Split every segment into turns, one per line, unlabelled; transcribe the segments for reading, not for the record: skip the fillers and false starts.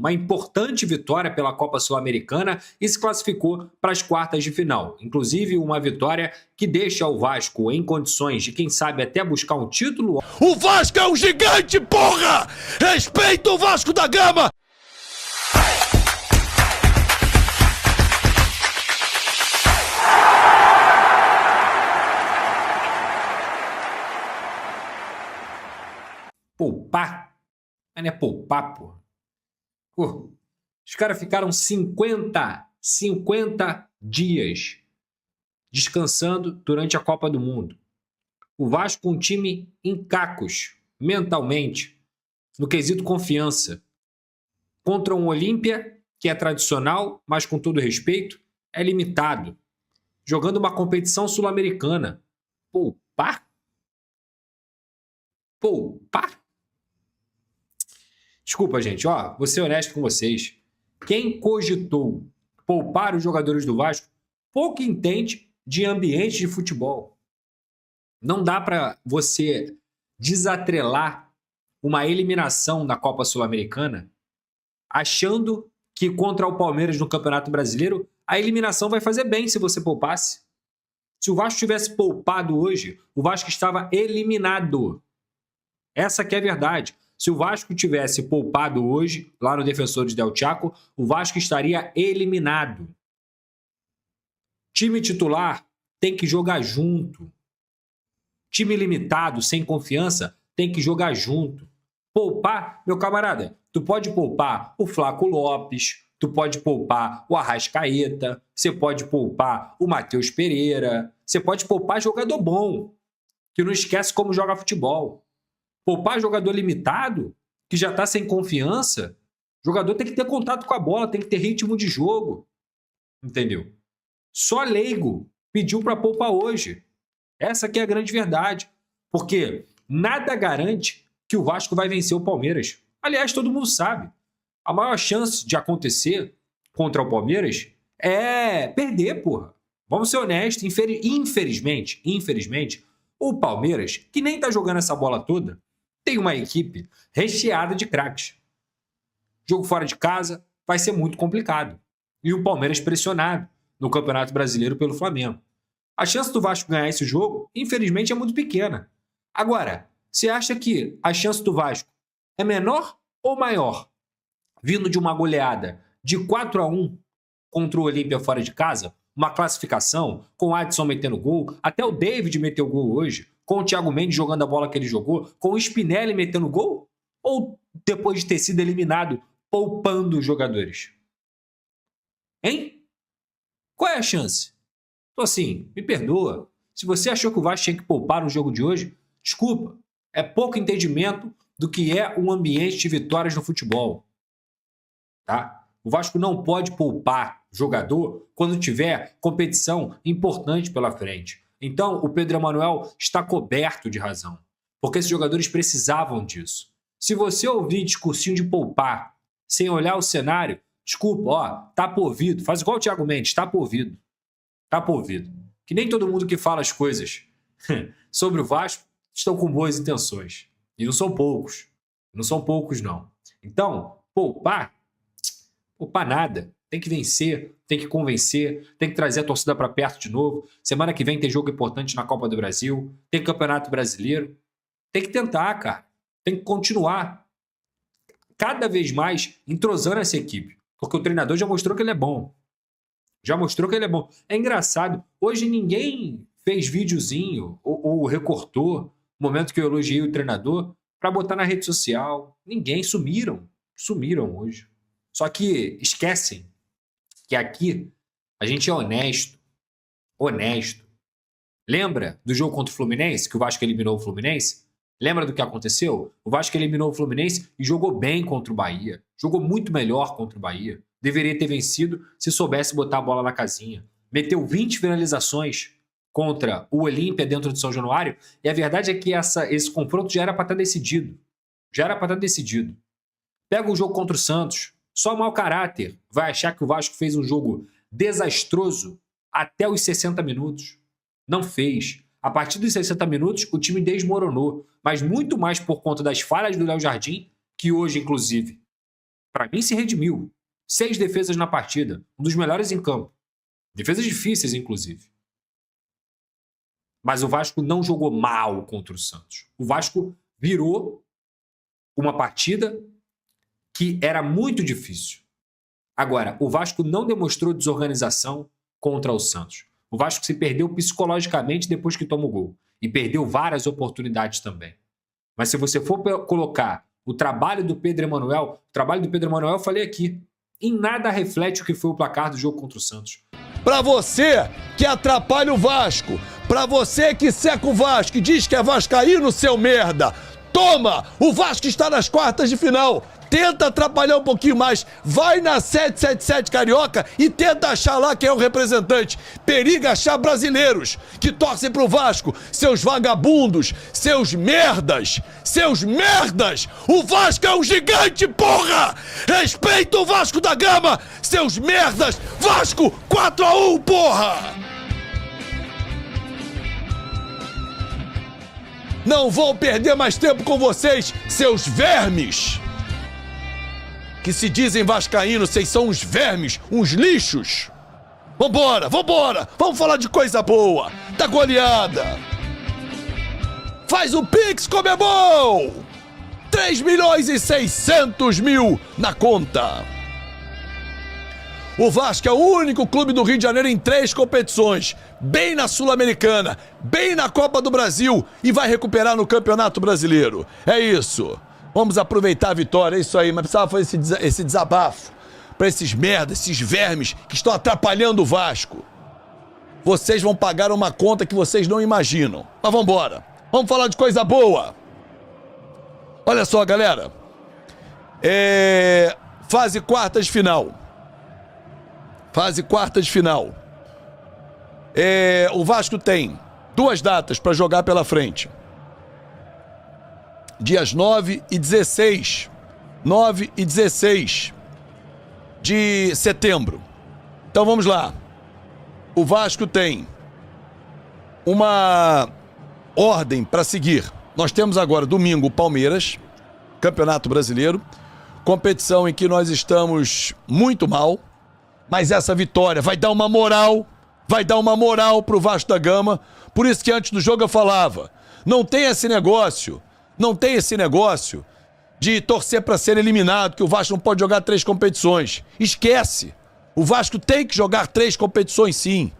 uma importante vitória pela Copa Sul-Americana e se classificou para as quartas de final. Inclusive, uma vitória que deixa o Vasco em condições de, quem sabe, até buscar um título.
O Vasco é um gigante, porra! Respeita o Vasco da Gama!
Poupar? Mas não é poupar, porra. Pô, os caras ficaram 50 dias descansando durante a Copa do Mundo. O Vasco com um time em cacos, mentalmente, no quesito confiança. Contra um Olímpia, que é tradicional, mas com todo respeito, é limitado. Jogando uma competição sul-americana. Poupar? Poupar? Desculpa, gente, vou ser honesto com vocês. Quem cogitou poupar os jogadores do Vasco pouco entende de ambiente de futebol. Não dá para você desatrelar uma eliminação na Copa Sul-Americana achando que contra o Palmeiras no Campeonato Brasileiro a eliminação vai fazer bem se você poupasse. Se o Vasco tivesse poupado hoje, o Vasco estava eliminado. Essa que é a verdade. Se o Vasco tivesse poupado hoje, lá no Defensores del Chaco, o Vasco estaria eliminado. Time titular tem que jogar junto. Time limitado, sem confiança, tem que jogar junto. Poupar, meu camarada, tu pode poupar o Flaco Lopes, tu pode poupar o Arrascaeta, você pode poupar o Matheus Pereira, você pode poupar jogador bom, que não esquece como joga futebol. Poupar jogador limitado, que já está sem confiança, jogador tem que ter contato com a bola, tem que ter ritmo de jogo. Entendeu? Só leigo pediu para poupar hoje. Essa que é a grande verdade. Porque nada garante que o Vasco vai vencer o Palmeiras. Aliás, todo mundo sabe. A maior chance de acontecer contra o Palmeiras é perder, porra. Vamos ser honestos. Infelizmente, o Palmeiras, que nem tá jogando essa bola toda, tem uma equipe recheada de craques. Jogo fora de casa vai ser muito complicado. E o Palmeiras pressionado no Campeonato Brasileiro pelo Flamengo. A chance do Vasco ganhar esse jogo, infelizmente, é muito pequena. Agora, você acha que a chance do Vasco é menor ou maior? Vindo de uma goleada de 4-1 contra o Olímpia fora de casa, uma classificação, com o Adson metendo gol, até o David meteu gol hoje, com o Thiago Mendes jogando a bola que ele jogou, com o Spinelli metendo gol? Ou depois de ter sido eliminado, poupando os jogadores? Hein? Qual é a chance? Então assim, me perdoa. Se você achou que o Vasco tinha que poupar no jogo de hoje, desculpa. É pouco entendimento do que é um ambiente de vitórias no futebol. Tá? O Vasco não pode poupar jogador quando tiver competição importante pela frente. Então, o Pedro Emanuel está coberto de razão, porque esses jogadores precisavam disso. Se você ouvir discursinho de poupar sem olhar o cenário, desculpa, tá por ouvido. Faz igual o Thiago Mendes, tá por ouvido. Tá por ouvido. Que nem todo mundo que fala as coisas sobre o Vasco estão com boas intenções. E não são poucos. Não são poucos, não. Então, poupar nada. Tem que vencer, tem que convencer, tem que trazer a torcida para perto de novo. Semana que vem tem jogo importante na Copa do Brasil, tem Campeonato Brasileiro. Tem que tentar, cara. Tem que continuar. Cada vez mais entrosando essa equipe. Porque o treinador já mostrou que ele é bom. É engraçado. Hoje ninguém fez videozinho ou recortou o momento que eu elogiei o treinador para botar na rede social. Ninguém. Sumiram hoje. Só que esquecem que aqui a gente é honesto. Lembra do jogo contra o Fluminense, que o Vasco eliminou o Fluminense? Lembra do que aconteceu? O Vasco eliminou o Fluminense e jogou bem contra o Bahia. Jogou muito melhor contra o Bahia. Deveria ter vencido se soubesse botar a bola na casinha. Meteu 20 finalizações contra o Olímpia dentro de São Januário. E a verdade é que esse confronto já era para estar decidido. Pega o jogo contra o Santos. Só mau caráter vai achar que o Vasco fez um jogo desastroso até os 60 minutos. Não fez. A partir dos 60 minutos, o time desmoronou. Mas muito mais por conta das falhas do Léo Jardim, que hoje, inclusive, Para mim, se redimiu. 6 defesas na partida, um dos melhores em campo. Defesas difíceis, inclusive. Mas o Vasco não jogou mal contra o Santos. O Vasco virou uma partida que era muito difícil. Agora, o Vasco não demonstrou desorganização contra o Santos. O Vasco se perdeu psicologicamente depois que toma o gol. E perdeu várias oportunidades também. Mas se você for colocar o trabalho do Pedro Emanuel, eu falei aqui, em nada reflete o que foi o placar do jogo contra o Santos.
Pra você que atrapalha o Vasco, pra você que seca o Vasco e diz que é vascaíno, seu merda, toma! O Vasco está nas quartas de final. Tenta atrapalhar um pouquinho mais. Vai na 777 Carioca e tenta achar lá quem é o representante. Periga achar brasileiros que torcem pro Vasco. Seus vagabundos, seus merdas, seus merdas. O Vasco é um gigante, porra! Respeita o Vasco da Gama, seus merdas. Vasco 4-1, porra! Não vou perder mais tempo com vocês, seus vermes! Que se dizem vascaínos, vocês são uns vermes, uns lixos. Vambora, vambora, vamos falar de coisa boa, da goleada. Faz o Pix, Comebol! 3.600.000 na conta. O Vasco é o único clube do Rio de Janeiro em 3 competições, bem na Sul-Americana, bem na Copa do Brasil e vai recuperar no Campeonato Brasileiro. É isso. Vamos aproveitar a vitória, é isso aí, mas precisava fazer esse desabafo pra esses merdas, esses vermes que estão atrapalhando o Vasco. Vocês vão pagar uma conta que vocês não imaginam. Mas vambora, vamos falar de coisa boa. Olha só, galera. Fase quartas de final. Fase quartas de final. O Vasco tem 2 datas pra jogar pela frente. Dias 9 e 16. 9 e 16 de setembro. Então vamos lá. O Vasco tem uma ordem para seguir. Nós temos agora domingo o Palmeiras, Campeonato Brasileiro, competição em que nós estamos muito mal, mas essa vitória vai dar uma moral pro Vasco da Gama. Por isso que antes do jogo eu falava, não tem esse negócio de torcer para ser eliminado, que o Vasco não pode jogar 3 competições. Esquece. O Vasco tem que jogar 3 competições, sim.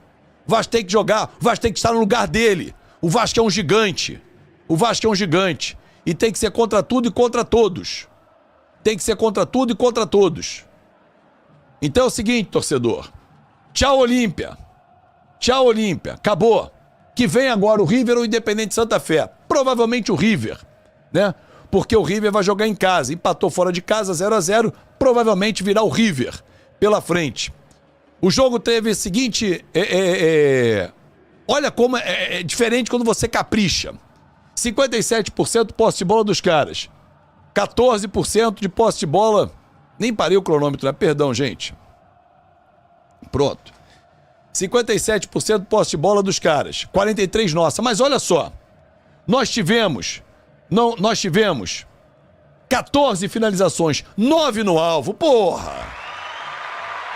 O Vasco tem que jogar, o Vasco tem que estar no lugar dele. O Vasco é um gigante. O Vasco é um gigante. E tem que ser contra tudo e contra todos. Tem que ser contra tudo e contra todos. Então é o seguinte, torcedor. Tchau, Olímpia. Tchau, Olímpia. Acabou. Que vem agora o River ou o Independente Santa Fé. Provavelmente o River, né? Porque o River vai jogar em casa. Empatou fora de casa, 0-0. Provavelmente virá o River pela frente. O jogo teve o seguinte... Olha como é diferente quando você capricha. 57% posse de bola dos caras. 14% de posse de bola... Nem parei o cronômetro, né? Perdão, gente. Pronto. 57% posse de bola dos caras. 43% nossa. Mas olha só. Nós tivemos 14 finalizações, 9 no alvo. Porra!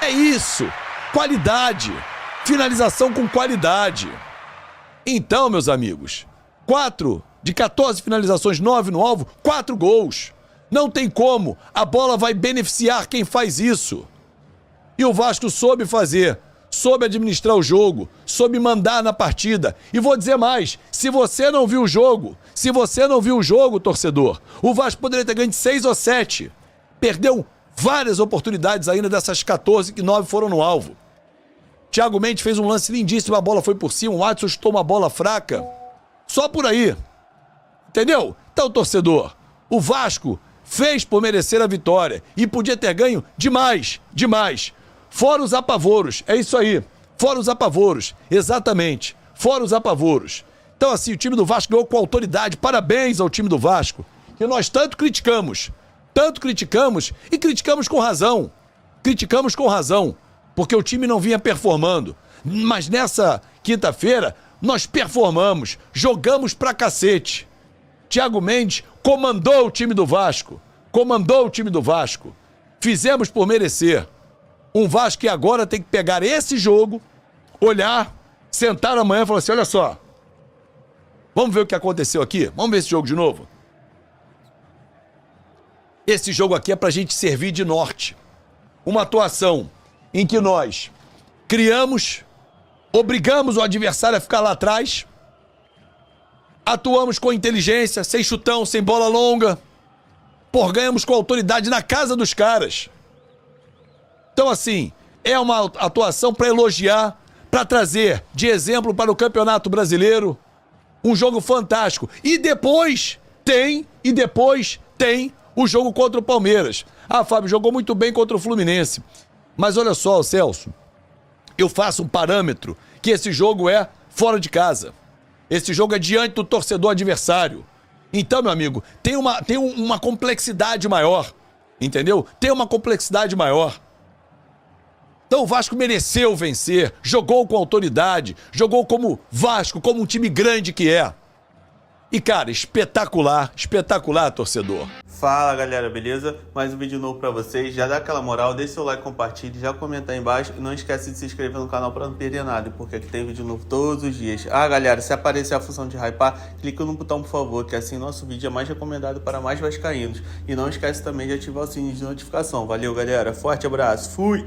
É isso. Qualidade. Finalização com qualidade. Então, meus amigos, 4 de 14 finalizações, 9 no alvo, 4 gols. Não tem como. A bola vai beneficiar quem faz isso. E o Vasco soube fazer. Soube administrar o jogo, soube mandar na partida. E vou dizer mais, se você não viu o jogo, torcedor, o Vasco poderia ter ganho de 6 ou 7. Perdeu várias oportunidades ainda dessas 14, que 9 foram no alvo. Thiago Mendes fez um lance lindíssimo, a bola foi por cima, o Adson chutou uma bola fraca. Só por aí. Entendeu? Então, torcedor, o Vasco fez por merecer a vitória e podia ter ganho demais. Fora os apavoros, é isso aí. Fora os apavoros, exatamente. Fora os apavoros. Então, assim, o time do Vasco ganhou com autoridade. Parabéns ao time do Vasco, que nós tanto criticamos e criticamos com razão. Porque o time não vinha performando. Mas nessa quinta-feira, nós performamos, jogamos pra cacete. Thiago Mendes comandou o time do Vasco. Fizemos por merecer. Um Vasco que agora tem que pegar esse jogo, olhar, sentar amanhã e falar assim, olha só, vamos ver o que aconteceu aqui? Vamos ver esse jogo de novo? Esse jogo aqui é pra gente servir de norte. Uma atuação em que nós criamos, obrigamos o adversário a ficar lá atrás, atuamos com inteligência, sem chutão, sem bola longa, ganhamos com autoridade na casa dos caras. Então, assim, é uma atuação para elogiar, para trazer de exemplo para o Campeonato Brasileiro. Um jogo fantástico. E depois tem o jogo contra o Palmeiras. Ah, Fábio, jogou muito bem contra o Fluminense. Mas olha só, Celso, eu faço um parâmetro que esse jogo é fora de casa. Esse jogo é diante do torcedor adversário. Então, meu amigo, tem uma complexidade maior, entendeu? Tem uma complexidade maior. Então o Vasco mereceu vencer, jogou com autoridade, jogou como Vasco, como um time grande que é. E, cara, espetacular, torcedor.
Fala, galera, beleza? Mais um vídeo novo pra vocês. Já dá aquela moral, deixa seu like, compartilhe, já comenta aí embaixo. E não esquece de se inscrever no canal pra não perder nada, porque aqui tem vídeo novo todos os dias. Ah, galera, se aparecer a função de hypar, clica no botão, por favor, que assim nosso vídeo é mais recomendado para mais vascaínos. E não esquece também de ativar o sininho de notificação. Valeu, galera. Forte abraço. Fui!